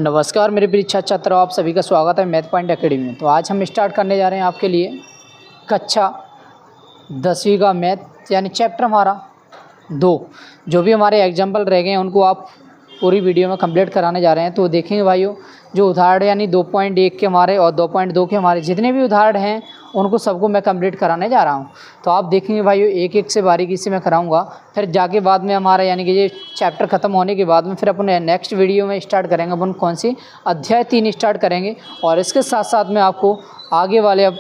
नमस्कार मेरे प्रिय छात्रों, आप सभी का स्वागत है मैथ पॉइंट एकेडमी में। तो आज हम स्टार्ट करने जा रहे हैं आपके लिए कक्षा 10वीं का मैथ यानी चैप्टर हमारा 2। जो भी हमारे एग्जाम्पल रह गए हैं उनको आप पूरी वीडियो में कंप्लीट कराने जा रहे हैं। तो देखेंगे भाइयों, जो उदाहरण यानी 2.1 के हमारे और 2.2 के हमारे जितने भी उदाहरण हैं उनको सबको मैं कंप्लीट कराने जा रहा हूं। तो आप देखेंगे भाइयों, एक एक से बारीकी से मैं कराऊंगा। फिर जाके बाद में हमारा यानी कि ये चैप्टर ख़त्म होने के बाद में फिर अपन नेक्स्ट वीडियो में स्टार्ट करेंगे। अपन कौन सी अध्याय 3 स्टार्ट करेंगे और इसके साथ साथ में आपको आगे वाले अब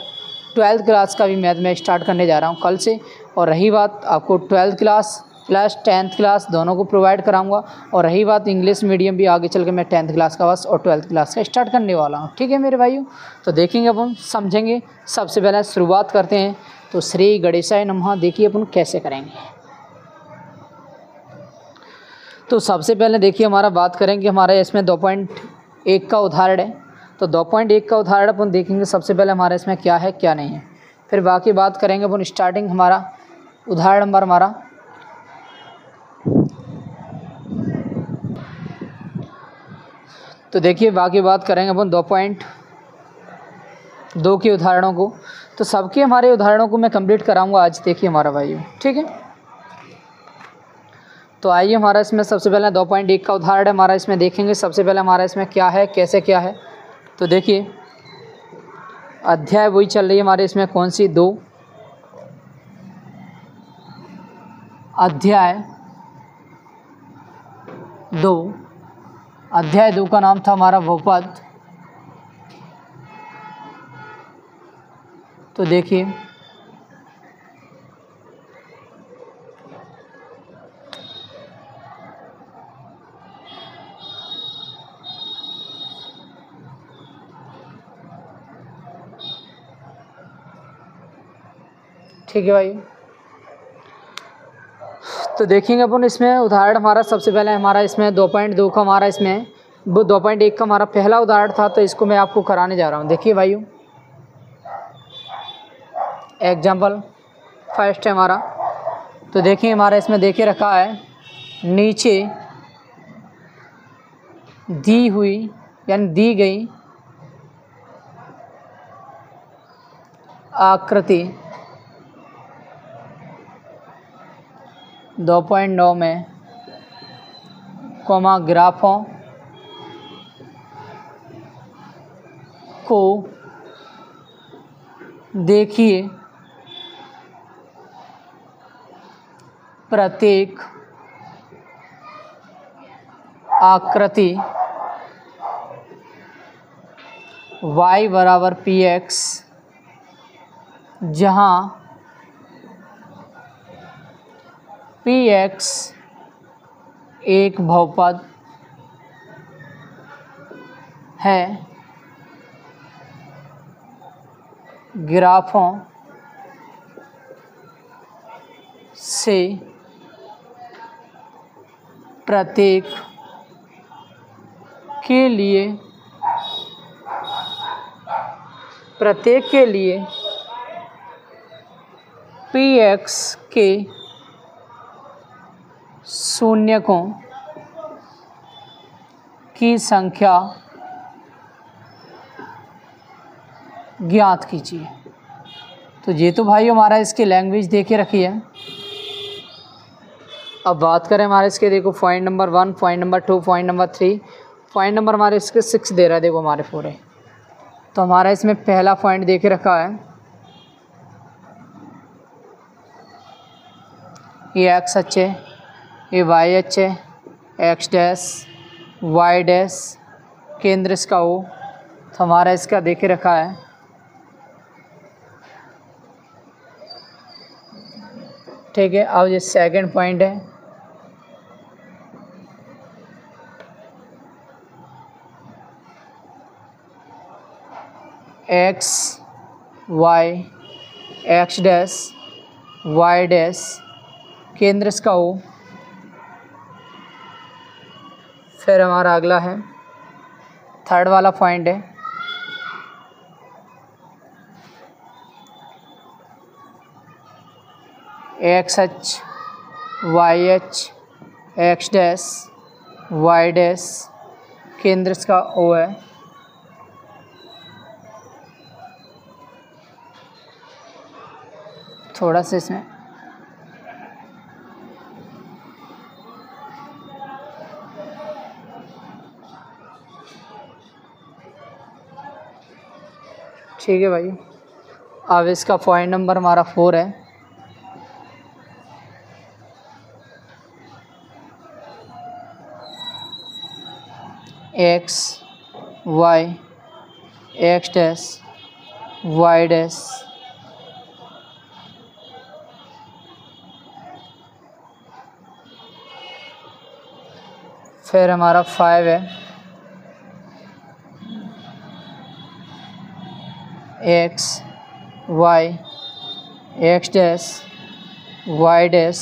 12th क्लास का भी मैथ में स्टार्ट करने जा रहा हूँ कल से। और रही बात, आपको 12th class plus 10th class दोनों को प्रोवाइड कराऊंगा। और रही बात इंग्लिश मीडियम भी आगे चल के मैं 10th क्लास का बस और 12th क्लास का स्टार्ट करने वाला हूं। ठीक है मेरे भाइयों, तो देखेंगे अपन, समझेंगे। सबसे पहले शुरुआत करते हैं। तो श्री गणेशाय नमः देखिए अपन कैसे करेंगे। तो सबसे पहले देखिए हमारा बात करेंगे, हमारे इसमें 2.1 का उदाहरण है। तो 2.1 का उदाहरण अपन देखेंगे सबसे पहले हमारे इसमें क्या है क्या नहीं है, फिर बाकी बात करेंगे अपन। स्टार्टिंग हमारा उदाहरण नंबर हमारा तो देखिए बाकी बात करेंगे अपन 2.2 के उदाहरणों को। तो सबके हमारे उदाहरणों को मैं कंप्लीट कराऊंगा आज। देखिए हमारा भाइयों, ठीक है। तो आइए हमारा इसमें सबसे पहले 2.1 का उदाहरण है हमारा, इसमें देखेंगे सबसे पहले हमारा इसमें क्या है कैसे क्या है। तो देखिए अध्याय वही चल रही है हमारे इसमें, कौन सी 2 अध्याय 2 अध्याय 2 का नाम था हमारा बहुपद। तो देखिए ठीक है भाई। तो देखेंगे अपन इसमें उदाहरण हमारा सबसे पहले हमारा इसमें 2.2 का हमारा इसमें वो 2.1 का हमारा पहला उदाहरण था। तो इसको मैं आपको कराने जा रहा हूँ। देखिए भाइयों, एग्जाम्पल फर्स्ट है हमारा। तो देखिए हमारा इसमें देखे रखा है, नीचे दी हुई यानी दी गई आकृति 2.9 में कोमा ग्राफों को देखिए। प्रत्येक आकृति y बराबर px, जहाँ px एक बहुपद है, ग्राफों से प्रत्येक के लिए px के शून्यकों की संख्या ज्ञात कीजिए। तो ये तो भाई हमारा इसकी लैंग्वेज देखे रखी है। अब बात करें हमारे इसके, देखो point number 1, point number 2, point number 3, point number हमारे इसके 6 दे रहा है। देखो हमारे पूरे, तो हमारा इसमें पहला पॉइंट देखे रखा है, ये एक्स अच्छे, ये वाई अच्छे, एक्स डैश वाई डैश, केंद्र इसका हो। तो हमारा इसका देखे रखा है, ठीक है। अब ये सेकंड पॉइंट है, x y x dash y dash, केंद्र इसका हो। फिर हमारा अगला है, थर्ड वाला पॉइंट है, x h y h x dash y dash, केंद्र इसका ओ है। थोड़ा सा इसमें ठीक है भाई। अब इसका पॉइंट नंबर हमारा 4 है। X y x dash y dash फिर हमारा 5 है। X y x dash y dash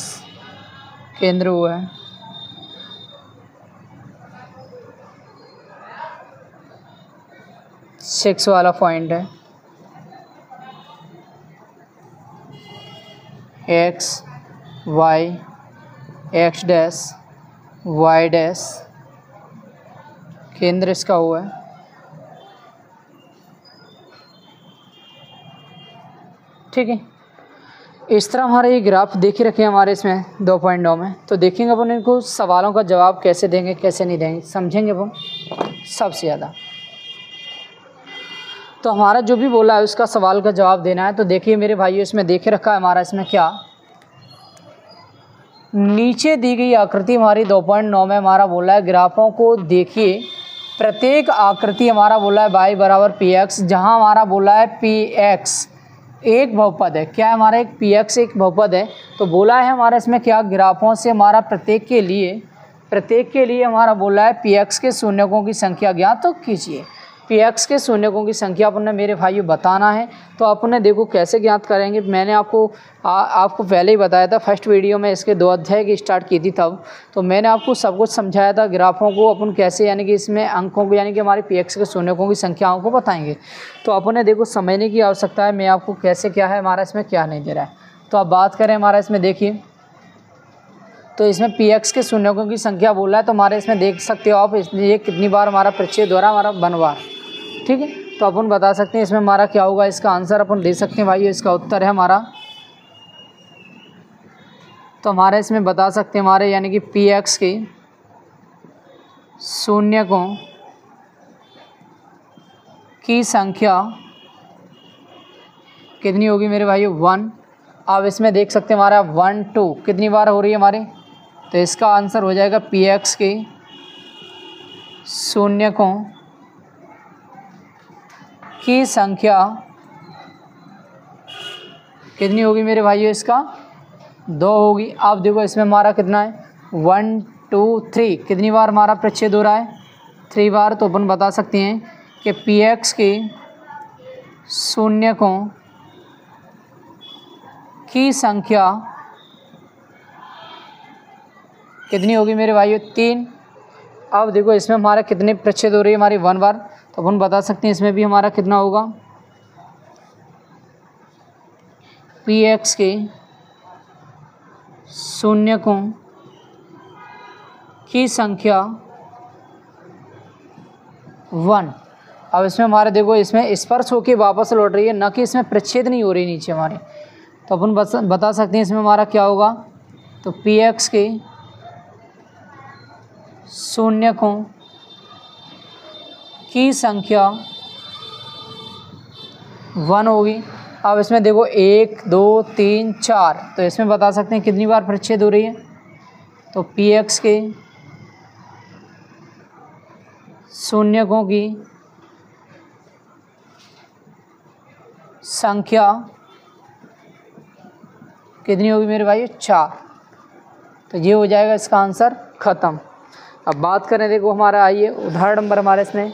केंद्र हुआ है। सिक्स वाला पॉइंट है x y x dash y dash केंद्र इसका हुआ है। ठीक है, इस तरह हमारे ये ग्राफ देख रखे हैं हमारे इसमें 2.9 में। तो देखेंगे अपन इनको सवालों का जवाब कैसे देंगे कैसे नहीं देंगे, समझेंगे अपन सबसे ज़्यादा। तो हमारा जो भी बोला है उसका सवाल का जवाब देना है। तो देखिए मेरे भाइयों, इसमें देख रखा है हमारा इसमें क्या, नीचे दी गई आकृति हमारी 2.9 में हमारा बोला है ग्राफों को देखिए। प्रत्येक आकृति हमारा बोला है y बराबर पी एक्स, जहाँ हमारा बोला है पी एक्स एक बहुपद है। क्या है हमारा एक पी एक्स एक बहुपद है। तो बोला है हमारा इसमें क्या, ग्राफों से हमारा प्रत्येक के लिए हमारा बोला है पी एक्स के शून्यकों की संख्या ज्ञात तो कीजिए। पी एक्स के शून्यकों की संख्या अपन ने मेरे भाइयों बताना है। तो अपन ने देखो कैसे ज्ञात करेंगे। मैंने आपको पहले ही बताया था, फर्स्ट वीडियो में इसके 2 अध्याय की स्टार्ट की थी तब। तो मैंने आपको सब कुछ समझाया था ग्राफों को अपन कैसे, यानी कि इसमें अंकों को, यानी कि हमारे पी एक्स के शून्यकों की संख्याओं को बताएंगे। तो अपन ने देखो समझने की आवश्यकता है, मैं आपको कैसे क्या है हमारा इसमें क्या नहीं दे रहा है। तो अब बात करें हमारा इसमें देखिए, तो इसमें पी एक्स के शून्यकों की संख्या बोला है। तो हमारे इसमें देख सकते हो आप, ये कितनी बार हमारा परिच्छेद द्वारा हमारा 1 बार। ठीक है, तो अपन बता सकते हैं इसमें हमारा क्या होगा, इसका आंसर अपन दे सकते हैं भाई। इसका उत्तर है हमारा, तो हमारे इसमें बता सकते हैं हमारे, यानी कि पी एक्स के शून्यकों की संख्या कितनी होगी मेरे भाई, 1। अब इसमें देख सकते हैं हमारा 1 2 कितनी बार हो रही है हमारी। तो इसका आंसर हो जाएगा पी एक्स के शून्यकों की संख्या कितनी होगी मेरे भाइयों, इसका 2 होगी। आप देखो इसमें हमारा कितना है, 1 2 3 कितनी बार हमारा परिच्छेद हो रहा है, 3 बार। तो अपन बता सकते हैं कि पी एक्स के शून्यकों की संख्या कितनी होगी मेरे भाइयों, 3। अब देखो इसमें हमारा कितने परिच्छेद हो रही है हमारी, 1 बार। तो अपन बता सकते हैं इसमें भी हमारा कितना होगा, पी एक्स के शून्यकों की संख्या 1। अब इसमें हमारे देखो इसमें स्पर्श होके वापस लौट रही है, ना कि इसमें परिच्छेद नहीं हो रही नीचे हमारे। तो अपन बता सकते हैं इसमें हमारा क्या होगा, तो पी एक्स के शून्यकों की संख्या 1 होगी। अब इसमें देखो 1 2 3 4, तो इसमें बता सकते हैं कितनी बार परिच्छेद हो रही है। तो पी एक्स के शून्यकों की संख्या कितनी होगी मेरे भाई, 4। तो ये हो जाएगा इसका आंसर ख़त्म। अब बात करें, देखो हमारा आइए उदाहरण नंबर हमारे इसमें।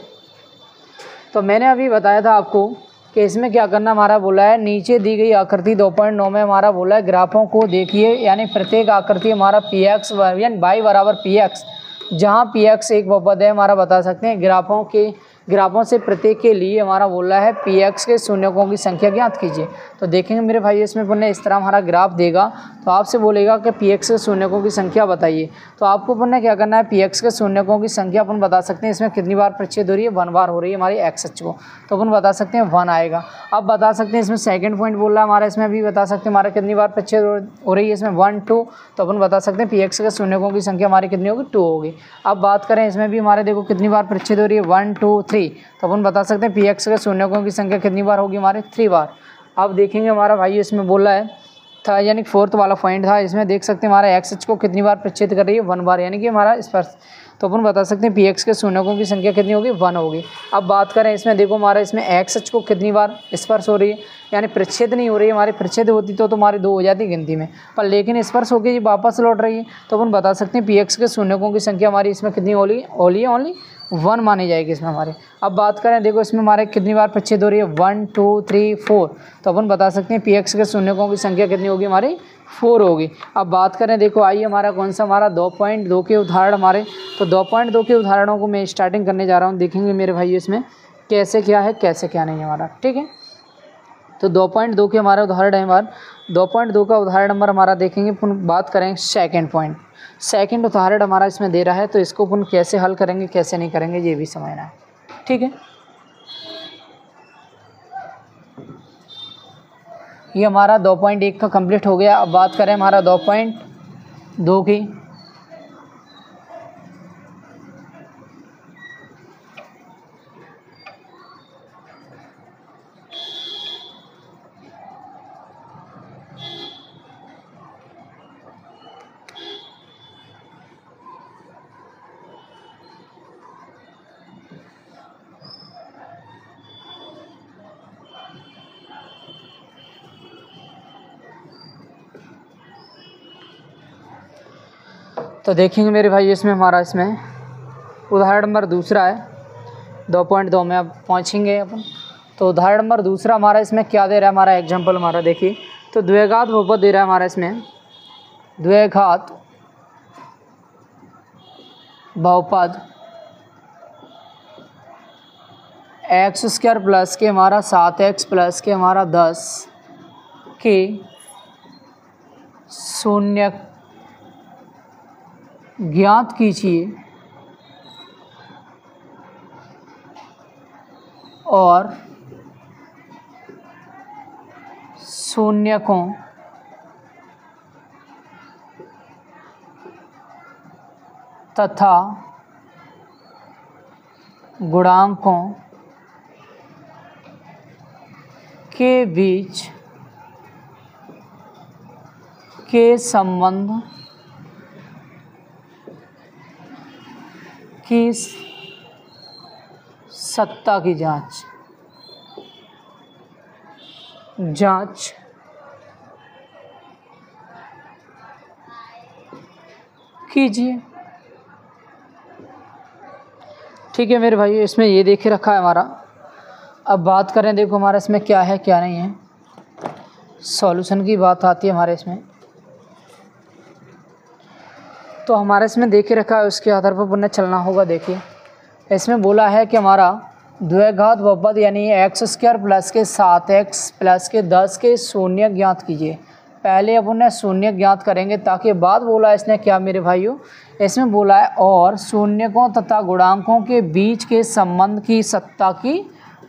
तो मैंने अभी बताया था आपको कि इसमें क्या करना, हमारा बोला है नीचे दी गई आकृति 2.9 में हमारा बोला है ग्राफों को देखिए, यानी प्रत्येक आकृति हमारा पी एक्स यानी y बराबर पी एक्स, जहाँ पी एक्स एक बहुपद है हमारा, बता सकते हैं ग्राफों के ग्राफों से प्रत्येक के लिए हमारा बोल रहा है पी एक्स के शून्यकों की संख्या ज्ञात कीजिए। तो देखेंगे मेरे भाई इसमें पुनः इस तरह हमारा ग्राफ देगा, तो आपसे बोलेगा कि पी एक्स के शून्यकों की संख्या बताइए। तो आपको पुनः क्या करना है, पी एक्स के शून्यकों की संख्या अपन बता सकते हैं इसमें कितनी बार प्रच्छेद हो रही है, 1 बार हो रही है हमारी एक्स अक्ष को, तो अपन बता सकते हैं 1 आएगा। अब बता सकते हैं इसमें सेकंड पॉइंट बोल रहा है हमारा, इसमें भी बता सकते हैं हमारा कितनी बार प्रच्छेद हो रही है, इसमें 1 2, तो अपन बता सकते हैं पी एक्स के शून्यकों की संख्या हमारी कितनी होगी, 2 होगी। अब बात करें इसमें भी हमारे देखो कितनी बार प्रच्छेद हो रही है, 1 2 3, तो अपन बता सकते हैं पी एक्स के शून्यकों की संख्या कितनी बार होगी हमारे, 3 बार। अब देखेंगे हमारा भाई इसमें बोला है था, यानी फोर्थ वाला पॉइंट था, इसमें देख सकते हैं हमारा एक्स अक्ष को कितनी बार प्रच्छेद कर रही है, 1 बार, यानी कि हमारा स्पर्श। तो अपन बता सकते हैं पी एक्स के शून्यकों की संख्या कितनी होगी, 1 होगी। अब बात करें इसमें देखो हमारा इसमें एक्स अक्ष को कितनी बार स्पर्श हो रही है, यानी प्रच्छेद नहीं हो रही है, हमारी प्रच्छेद होती तो हमारी 2 हो जाती गिनती में, पर लेकिन स्पर्श होकर ये वापस लौट रही है, तो अपन बता सकते हैं पी एक्स के शून्यकों की संख्या हमारी इसमें कितनी होली है, ओनली 1 मानी जाएगी इसमें हमारे। अब बात करें देखो इसमें हमारे कितनी बार प्रच्छेद हो रही है, 1 2 3 4, तो अपन बता सकते हैं पी एक्स के शून्यकों की संख्या कितनी होगी हमारी, 4 होगी। अब बात करें देखो आइए हमारा कौन सा हमारा 2.2 के उदाहरण हमारे, तो 2.2 के उदाहरणों को मैं स्टार्टिंग करने जा रहा हूँ, देखेंगे मेरे भाई इसमें कैसे क्या है कैसे क्या नहीं है हमारा, ठीक है। तो 2.2 के हमारा उदाहरण है हमारा 2.2 का उदाहरण नंबर हमारा देखेंगे, बात करें सेकंड पॉइंट, सेकंड उदाहरण हमारा इसमें दे रहा है, तो इसको अपन कैसे हल करेंगे कैसे नहीं करेंगे ये भी समझना है, ठीक है। ये हमारा 2.1 का कंप्लीट हो गया। अब बात करें हमारा 2.2 की, तो देखेंगे मेरे भाई इसमें हमारा इसमें उदाहरण नंबर दूसरा है 2.2 में अब पहुंचेंगे अपन। तो उदाहरण नंबर दूसरा हमारा इसमें क्या दे रहा है हमारा एग्जांपल हमारा देखिए, तो द्विघात बहुपद दे रहा है हमारा इसमें, द्विघात बहुपद एक्स स्क्वायर प्लस के हमारा 7x प्लस के हमारा 10 के शून्य ज्ञात कीजिए और शून्यकों तथा गुणांकों के बीच के संबंध की सत्ता की जांच कीजिए, ठीक है मेरे भाई। इसमें ये देखे रखा है हमारा। अब बात करें देखो हमारा इसमें क्या है क्या नहीं है, सॉल्यूशन की बात आती है हमारे इसमें। तो हमारे इसमें देखे रखा है उसके आधार पर पुनः चलना होगा। देखिए इसमें बोला है कि हमारा द्विघात बहुपद यानी एक्स स्क्वायर प्लस के 7x प्लस के 10 के शून्य ज्ञात कीजिए। पहले अपन ने शून्य ज्ञात करेंगे ताकि बाद बोला है इसने क्या मेरे भाइयों, इसमें बोला है और शून्यकों तथा गुणांकों के बीच के संबंध की सत्ता की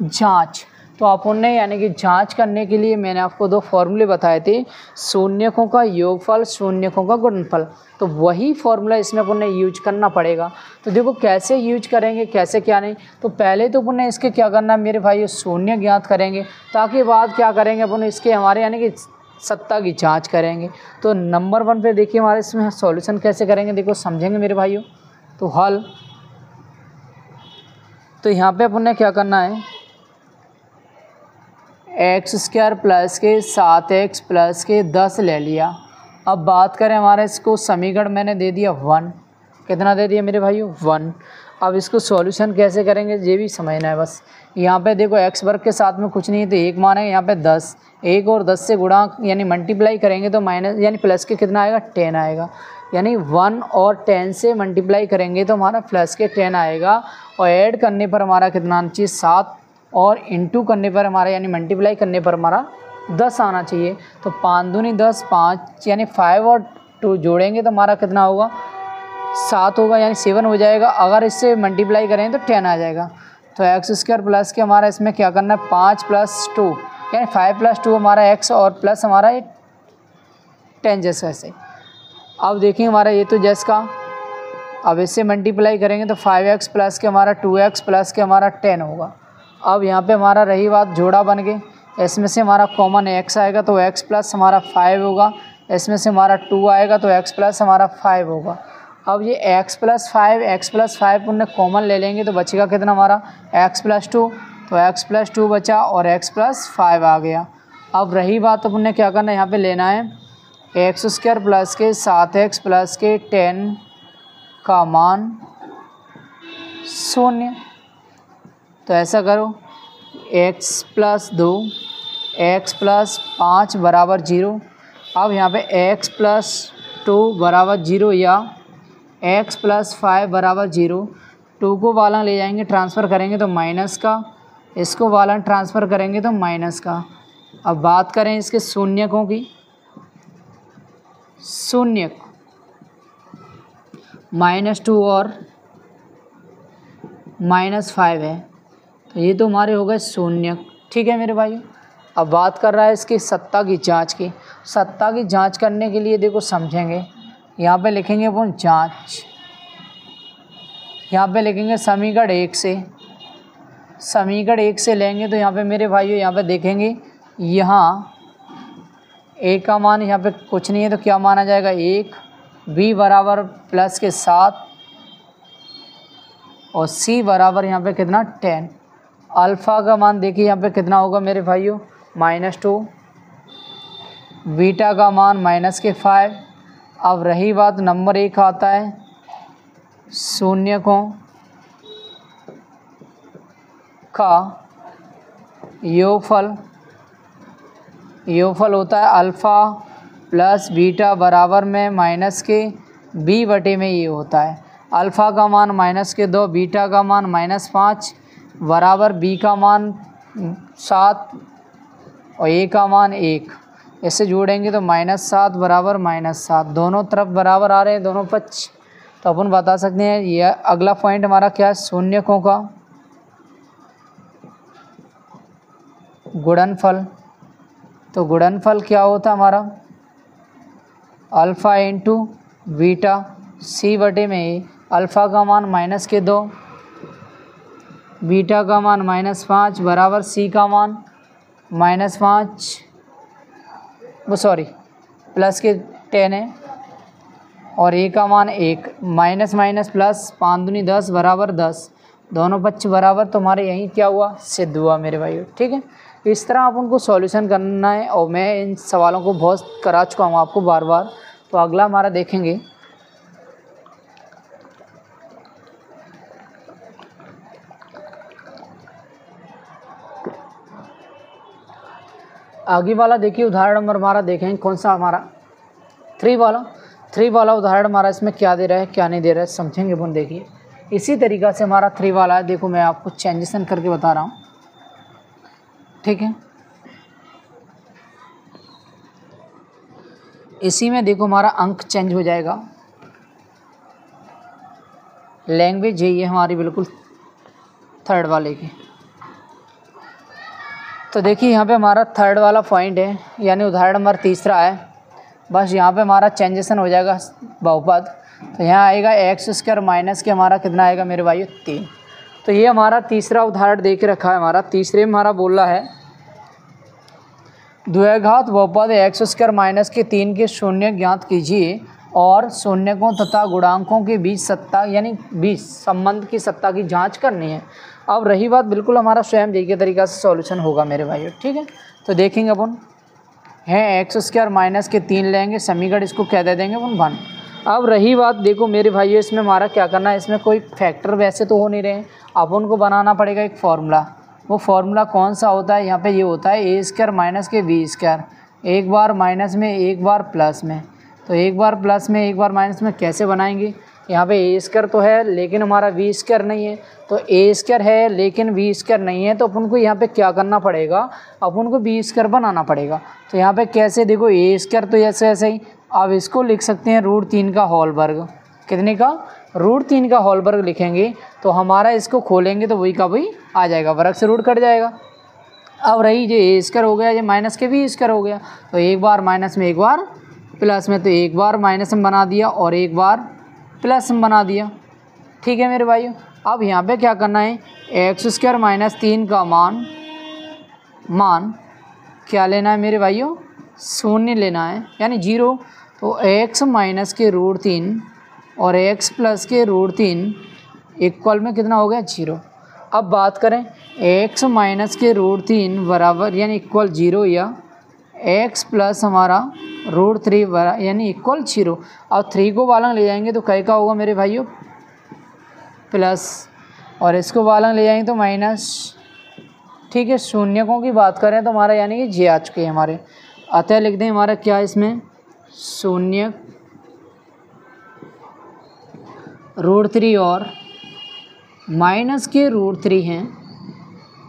जांच। तो अपन ने यानी कि जांच करने के लिए मैंने आपको 2 फॉर्मूले बताए थे, शून्यकों का योगफल शून्यकों का गुणनफल। तो वही फॉर्मूला इसमें अपन ने यूज करना पड़ेगा। तो देखो कैसे यूज करेंगे कैसे क्या नहीं। तो पहले तो अपन ने इसके क्या करना है मेरे भाई, शून्य ज्ञात करेंगे, ताकि बाद क्या करेंगे अपन इसके हमारे यानी कि सत्ता की जांच करेंगे। तो नंबर 1 पे देखिए हमारे इसमें सॉल्यूशन कैसे करेंगे, देखो समझेंगे मेरे भाइयों। तो हल, तो यहाँ पे अपन ने क्या करना है, एक्स स्क्वायर प्लस के 7x प्लस के 10 ले लिया। अब बात करें हमारे इसको समीकरण मैंने दे दिया 1, कितना दे दिया मेरे भाइयों 1। अब इसको सॉल्यूशन कैसे करेंगे ये भी समझना है बस। यहाँ पे देखो x वर्ग के साथ में कुछ नहीं है तो 1 मानेंगे, यहाँ पे 10, 1 और 10 से गुणा यानी मल्टीप्लाई करेंगे तो माइनस यानी प्लस के कितना आएगा 10 आएगा। यानी 1 और 10 से मल्टीप्लाई करेंगे तो हमारा प्लस के 10 आएगा, और ऐड करने पर हमारा कितना आना चाहिए 7, और इंटू करने पर हमारा यानी मल्टीप्लाई करने पर हमारा 10 आना चाहिए। तो 5 दूनी 10, 5 यानी 5 और 2 जोड़ेंगे तो हमारा कितना होगा 7 होगा, यानी 7 हो जाएगा। अगर इससे मल्टीप्लाई करें तो 10 आ जाएगा। तो एक्स स्क्वायर प्लस के हमारा इसमें क्या करना है 5 + 2 यानी 5 + 2 हमारा एक्स, और प्लस हमारा 10 जैसा ऐसे। अब देखिए हमारा ये तो जैस का, अब इससे मल्टीप्लाई करेंगे तो 5x प्लस के हमारा 2x प्लस के हमारा 10 होगा। अब यहाँ पे हमारा रही बात जोड़ा बन गए, इसमें से हमारा कॉमन x आएगा तो x प्लस हमारा 5 होगा, इसमें से हमारा 2 आएगा तो x प्लस हमारा 5 होगा। अब ये x + 5 उन्हें कॉमन ले लेंगे तो बचेगा कितना हमारा x + 2, तो x + 2 बचा और x + 5 आ गया। अब रही बात अपन ने क्या करना है, यहाँ पे लेना है x² प्लस के 7x प्लस के 10 का मान 0। तो ऐसा करो x + 2 x + 5 = 0। अब यहाँ पे x + 2 = 0 या x + 5 = 0। 2 को वाला ले जाएंगे ट्रांसफ़र करेंगे तो माइनस का, इसको वाला ट्रांसफ़र करेंगे तो माइनस का। अब बात करें इसके शून्यकों की, शून्यक -2 और -5 है, तो ये तो हमारे हो गए शून्यक। ठीक है मेरे भाई। अब बात कर रहा है इसकी सत्ता की जांच की। सत्ता की जांच करने के लिए देखो समझेंगे, यहाँ पे लिखेंगे अपन जांच, यहाँ पे लिखेंगे समीकरण 1 से, समीकरण 1 से लेंगे तो यहाँ पे मेरे भाइयों यहाँ पे देखेंगे, यहाँ a का मान यहाँ पे कुछ नहीं है तो क्या माना जाएगा 1, b बराबर प्लस के 7 और c बराबर यहाँ पे कितना 10। अल्फ़ा का मान देखिए यहाँ पे कितना होगा मेरे भाइयों -2, बीटा का मान -5। अब रही बात नंबर 1 आता है शून्यकों का योगफल, योगफल होता है अल्फ़ा प्लस बीटा बराबर में -b/, में ये होता है अल्फ़ा का मान -2, बीटा का मान -5 बराबर b का मान 7 और a का मान 1। इससे जोड़ेंगे तो -7 बराबर -7, दोनों तरफ बराबर आ रहे हैं दोनों पक्ष। तो अपन बता सकते हैं ये अगला पॉइंट हमारा क्या है, शून्यकों का गुणनफल। तो गुणनफल क्या होता है हमारा अल्फ़ा इंटू बीटा c/, में अल्फ़ा का मान -2, बीटा का मान -5 बराबर c का मान -5 प्लस के 10 है और a का मान 1, माइनस माइनस प्लस 5 दूनी 10 बराबर 10, दोनों पक्ष बराबर। तो हमारे यहीं क्या हुआ सिद्ध हुआ मेरे भाइयों। ठीक है, इस तरह आप उनको सॉल्यूशन करना है और मैं इन सवालों को बहुत करा चुका हूँ आपको बार बार। तो अगला हमारा देखेंगे आगे वाला, देखिए उदाहरण नंबर हमारा देखेंगे कौन सा हमारा 3 वाला उदाहरण हमारा इसमें क्या दे रहा है क्या नहीं दे रहा है समझेंगे अपन। देखिए इसी तरीक़ा से हमारा 3 वाला है, देखो मैं आपको चेंजेसन करके बता रहा हूँ। ठीक है, इसी में देखो हमारा अंक चेंज हो जाएगा, लैंग्वेज यही है हमारी बिल्कुल 3rd वाले की। तो देखिए यहाँ पे हमारा 3rd वाला पॉइंट है, यानी उदाहरण नंबर 3 है। बस यहाँ पे हमारा चेंजेसन हो जाएगा बहुपद। तो यहाँ आएगा x² माइनस के हमारा कितना आएगा मेरे भाइयों 3। तो ये हमारा तीसरा उदाहरण दे के रखा है हमारा। तीसरे में हमारा बोल रहा है द्विघात बहुपद x² माइनस के 3 के शून्य ज्ञात कीजिए और शून्यकों तथा गुणांकों के बीच सत्ता यानी बीच संबंध की सत्ता की जांच करनी है। अब रही बात बिल्कुल हमारा स्वयं देखिए तरीक़ा से सॉल्यूशन होगा मेरे भाइयों। ठीक है, तो देखेंगे अपन है x² माइनस के 3 लेंगे, समीकरण इसको क्या दे देंगे अपन 1। अब रही बात देखो मेरे भाइयों इसमें हमारा क्या करना है, इसमें कोई फैक्टर वैसे तो हो नहीं रहे, अपन को बनाना पड़ेगा एक फार्मूला। वो फार्मूला कौन सा होता है, यहाँ पे ये होता है a² माइनस के b², एक बार माइनस में एक बार प्लस में। तो एक बार प्लस में एक बार माइनस में कैसे बनाएंगे। यहाँ पे ए स्क्वायर तो है लेकिन हमारा वी स्क्वायर नहीं है, तो ए स्क्वायर है लेकिन वी स्क्वायर नहीं है, तो अपन को यहाँ पे क्या करना पड़ेगा, अपन को बी स्क्वायर बनाना पड़ेगा। तो यहाँ पे कैसे, देखो ए स्क्वायर तो ऐसे ऐसे ही, अब इसको लिख सकते हैं √3 का होल वर्ग। कितने का, √3 का होल वर्ग लिखेंगे तो हमारा इसको खोलेंगे तो वही का वही आ जाएगा, वर्ग से रूट कट जाएगा। अब रही ये ए स्क्वायर हो गया, ये माइनस के भी स्क्वायर हो गया, तो एक बार माइनस में एक बार प्लस में, तो एक बार माइनस में बना दिया और एक बार प्लस में बना दिया। ठीक है मेरे भाइयों, अब यहाँ पे क्या करना है, x² - 3 का मान क्या लेना है मेरे भाइयों, 0 लेना है, यानी 0। तो x माइनस के √3 और x प्लस के √3 इक्वल में कितना हो गया, 0। अब बात करें x माइनस के √3 बराबर यानी इक्वल 0 या x प्लस हमारा √3 यानी इक्वल 0। अब 3 को बालंग ले जाएंगे तो कै का होगा मेरे भाइयों, प्लस, और इसको बालंग ले जाएंगे तो माइनस। ठीक है, शून्यकों की बात करें तो हमारा यानी कि जे आ चुके हैं हमारे, अतः लिख दें हमारा क्या इसमें, शून्य √3 और माइनस के √3 हैं,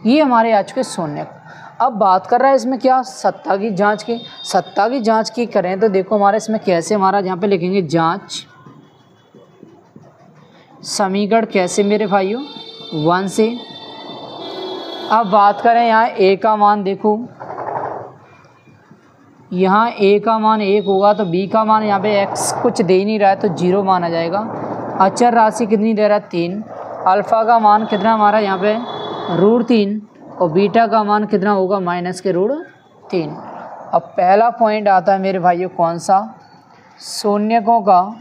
ये हमारे आ चुके शून्यक। अब बात कर रहा है इसमें क्या, सत्ता की जांच की। सत्ता की जांच की करें तो देखो हमारे इसमें कैसे, हमारा यहाँ पे लिखेंगे जांच समीकरण कैसे मेरे भाइयों, 1 से। अब बात करें यहाँ ए का मान, देखो यहाँ ए का मान 1 होगा तो बी का मान, यहाँ पे एक्स कुछ दे ही नहीं रहा है तो 0 मान आ जाएगा। अचर राशि कितनी दे रहा है, 3। अल्फ़ा का मान कितना हमारा यहाँ पे √3 और बीटा का मान कितना होगा, माइनस के √3। अब पहला पॉइंट आता है मेरे भाइयों कौन सा, शून्यकों का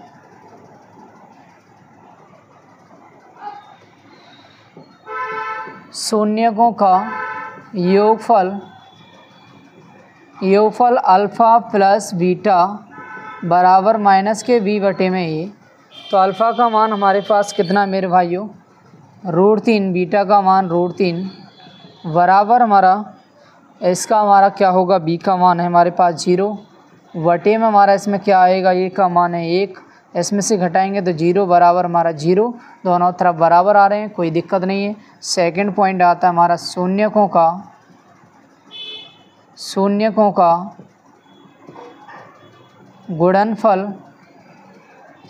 योगफल अल्फ़ा प्लस बीटा बराबर माइनस के b/a में ए। तो अल्फ़ा का मान हमारे पास कितना मेरे भाइयों, √3, बीटा का मान √3 बराबर हमारा इसका हमारा क्या होगा, बी का मान है हमारे पास 0 बटे में हमारा इसमें क्या आएगा, ए का मान है 1, इसमें से घटाएंगे तो 0 बराबर हमारा 0, दोनों तरफ बराबर आ रहे हैं, कोई दिक्कत नहीं है। सेकंड पॉइंट आता है हमारा शून्यकों का गुणनफल।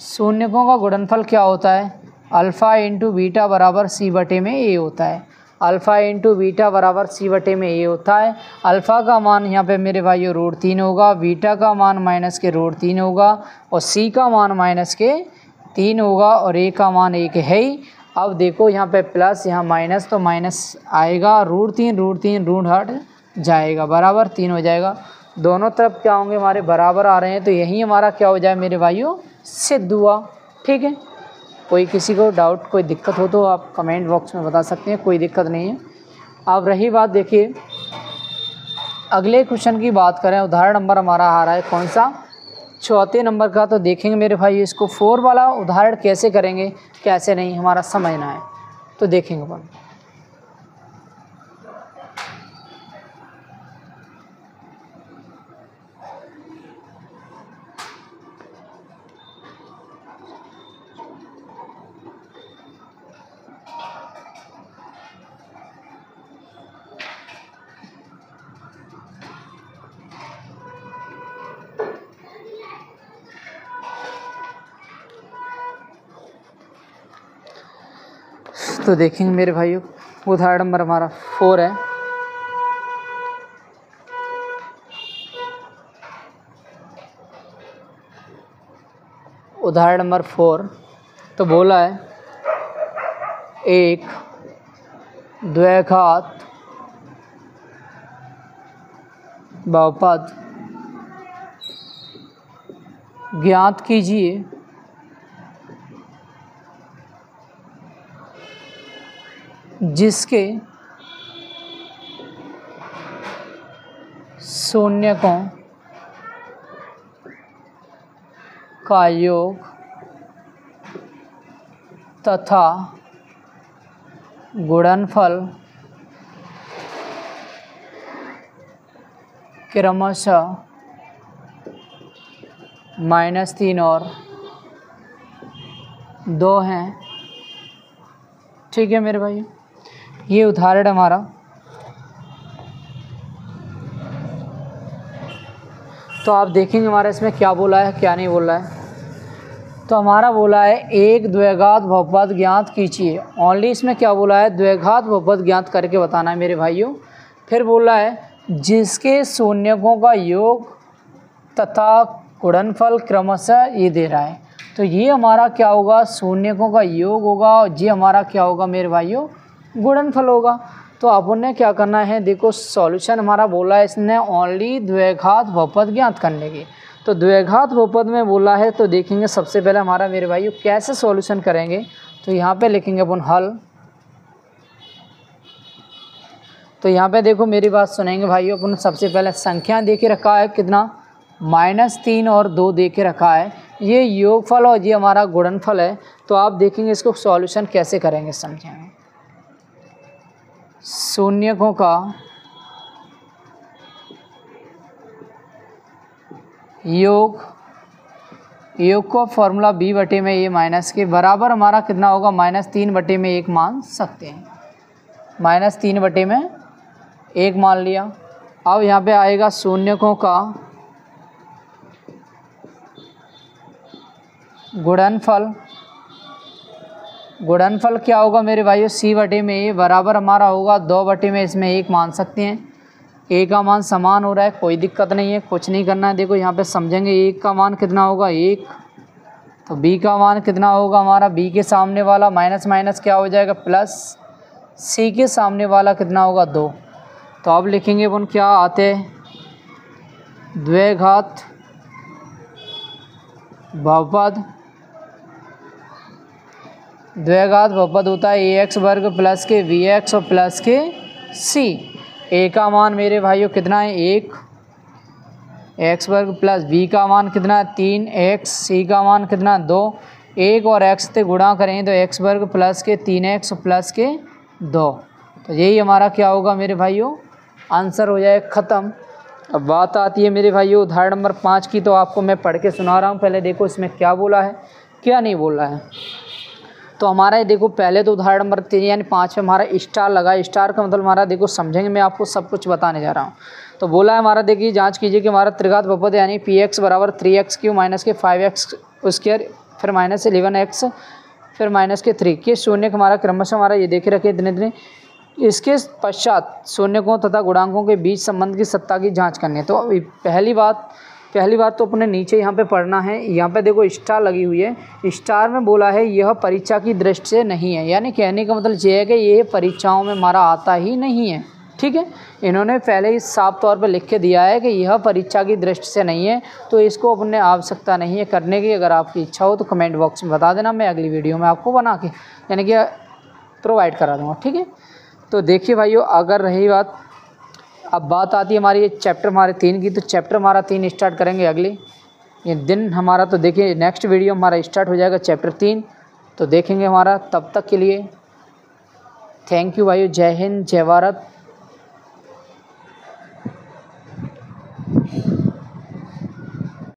शून्यकों का गुणनफल क्या होता है, अल्फ़ा इंटू बीटा बराबर c/a में ए होता है। अल्फ़ा इंटू बीटा बराबर c/a में ए होता है। अल्फ़ा का मान यहाँ पे मेरे भाइयों √3 होगा, बीटा का मान माइनस के √3 होगा और c का मान माइनस के 3 होगा और a का मान 1 है ही। अब देखो यहाँ पे प्लस यहाँ माइनस, तो माइनस आएगा, √3 ऋण हट जाएगा, बराबर 3 हो जाएगा। दोनों तरफ क्या होंगे हमारे बराबर आ रहे हैं, तो यही हमारा क्या हो जाए मेरे भाइयों, सिद्ध हुआ। ठीक है, कोई किसी को डाउट कोई दिक्कत हो तो आप कमेंट बॉक्स में बता सकते हैं, कोई दिक्कत नहीं है। अब रही बात, देखिए अगले क्वेश्चन की बात करें, उदाहरण नंबर हमारा आ रहा है कौन सा, चौथे नंबर का। तो देखेंगे मेरे भाई इसको 4 वाला उदाहरण कैसे करेंगे कैसे नहीं हमारा समझना है, तो देखेंगे अपन। तो देखेंगे मेरे भाइयों उदाहरण नंबर हमारा 4 है। उदाहरण नंबर 4 तो बोला है, एक द्विघात बहुपद ज्ञात कीजिए जिसके शून्यकों का योग तथा गुणनफल क्रमशः -3 और 2 हैं। ठीक है मेरे भाई, ये उदाहरण हमारा। तो आप देखेंगे हमारा इसमें क्या बोला है क्या नहीं बोला है। तो हमारा बोला है एक द्विघात बहुपद ज्ञात कीजिए। ओनली इसमें क्या बोला है, द्विघात बहुपद ज्ञात करके बताना है मेरे भाइयों। फिर बोला है जिसके शून्यकों का योग तथा गुणनफल क्रमशः ये दे रहा है। तो ये हमारा क्या होगा, शून्यकों का योग होगा और ये हमारा क्या होगा मेरे भाइयों, गुणनफल होगा। तो अपन ने क्या करना है, देखो सॉल्यूशन हमारा बोला है इसने ओनली द्विघात बहुपद ज्ञात करने की। तो द्विघात बहुपद में बोला है, तो देखेंगे सबसे पहले हमारा मेरे भाइयों कैसे सॉल्यूशन करेंगे। तो यहाँ पे लिखेंगे अपन हल। तो यहाँ पे देखो मेरी बात सुनेंगे भाइयों, अपन सबसे पहले संख्या दे के रखा है कितना, -3 और 2 दे के रखा है। ये योगफल और ये हमारा गुणनफल है। तो आप देखेंगे इसको सॉल्यूशन कैसे करेंगे समझेंगे। शून्यकों का योग को फॉर्मूला b बटे में ये माइनस के बराबर हमारा कितना होगा, -3 बटे में 1 मान सकते हैं। -3 बटे में 1 मान लिया। अब यहाँ पे आएगा शून्यकों का गुणनफल। गुणनफल क्या होगा मेरे भाइयों, c बटे में ये बराबर हमारा होगा 2 बटे में इसमें 1 मान सकते हैं। a का मान समान हो रहा है, कोई दिक्कत नहीं है, कुछ नहीं करना है। देखो यहाँ पे समझेंगे 1 का मान कितना होगा 1, तो b का मान कितना होगा हमारा, b के सामने वाला माइनस माइनस क्या हो जाएगा प्लस, c के सामने वाला कितना होगा 2। तो अब लिखेंगे अपन क्या आते हैं, द्विघात बहुपद। द्विघात बहुपद होता है ax वर्ग प्लस के bx और प्लस के c। a का मान मेरे भाइयों कितना है 1 x वर्ग प्लस b का मान कितना है 3x, c का मान कितना है 2। 1 और x से गुणा करें तो x वर्ग प्लस के 3x प्लस के 2। तो यही हमारा क्या होगा मेरे भाइयों, आंसर हो जाए ख़त्म। अब बात आती है मेरे भाइयों उदाहरण नंबर 5 की। तो आपको मैं पढ़ के सुना रहा हूँ, पहले देखो इसमें क्या बोला है क्या नहीं बोला है। तो हमारा ये देखो पहले तो उदाहरण नंबर 3 यानी 5 में हमारा स्टार लगा। स्टार का मतलब हमारा देखो समझेंगे, मैं आपको सब कुछ बताने जा रहा हूँ। तो बोला है हमारा, देखिए जांच कीजिए कि हमारा त्रिघात बहुपद यानी px बराबर 3x³ माइनस के 5x स्क्वायर फिर माइनस 11x फिर माइनस के 3 के शून्य हमारा क्रमशः हमारा ये देखे रखे इतने इतने। इसके पश्चात शून्यकों तथा गुणांकों के बीच संबंध की सत्ता की जाँच करनी है। तो पहली बात तो अपने नीचे यहाँ पे पढ़ना है। यहाँ पे देखो स्टार लगी हुई है। स्टार में बोला है यह परीक्षा की दृष्टि से नहीं है, यानी कहने का मतलब ये है कि ये परीक्षाओं में हमारा आता ही नहीं है। ठीक है, इन्होंने पहले ही साफ तौर पर लिख के दिया है कि यह परीक्षा की दृष्टि से नहीं है, तो इसको अपने आवश्यकता नहीं है करने की। अगर आपकी इच्छा हो तो कमेंट बॉक्स में बता देना, मैं अगली वीडियो में आपको बना के यानी कि प्रोवाइड करा दूँगा। ठीक है, तो देखिए भाइयों, अगर रही बात, अब बात आती है हमारी ये चैप्टर हमारे 3 की। तो चैप्टर हमारा 3 स्टार्ट करेंगे अगले ये दिन हमारा। तो देखिए नेक्स्ट वीडियो हमारा स्टार्ट हो जाएगा चैप्टर 3, तो देखेंगे हमारा। तब तक के लिए थैंक यू भाइयों, जय हिंद जय भारत।